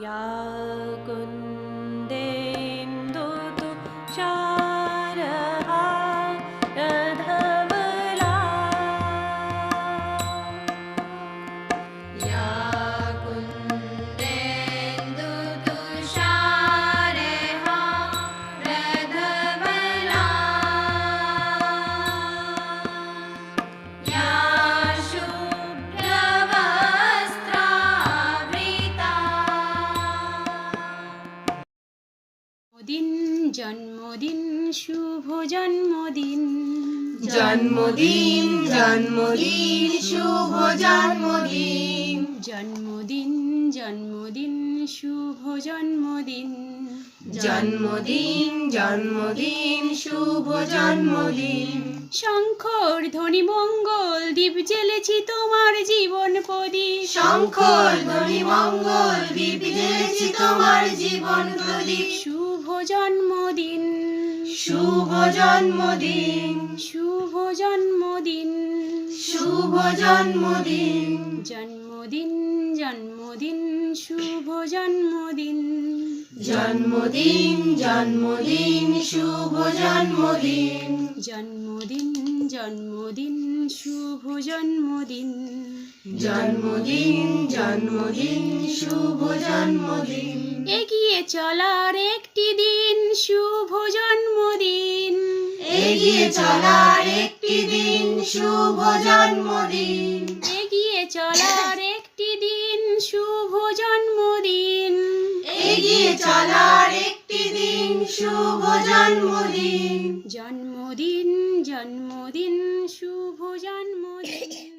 या कुन्देन्दुतुषारहारधवला या कुन्देन्दुतुषारहारधवला या জন্মদিন শুভ জন্মদিন জন্মদিন জন্মদিন শুভ জন্মদিন জন্মদিন জন্মদিন শুভ জন্মদিন জন্মদিন জন্মদিন শুভ জন্মদিন শঙ্খর ধ্বনি মঙ্গল দ্বীপ জ্বেলেছি তোমার জীবন প্রদীপ শঙ্খর ধ্বনি মঙ্গল দ্বীপ জ্বেলেছি তোমার জীবন প্রদীপ শুভ জন্মদিন শুভ জন্মদিন শুভ জন্মদিন শুভ জন্মদিন জন্মদিন জন্মদিন শুভ জন্মদিন জন্মদিন জন্মদিন শুভ জন্মদিন জন্মদিন জন্মদিন শুভ জন্মদিন জন্মদিন জন্মদিন শুভ জন্মদিন এগিয়ে চলার একটি দিন শুভ জন্মদিন এগিয়ে চলার একটি দিন শুভ জন্মদিন এগিয়ে চলার একটি দিন শুভ জন্মদিন এগিয়ে চলার একটি দিন শুভ জন্মদিন জন্মদিন জন্মদিন শুভ জন্মদিন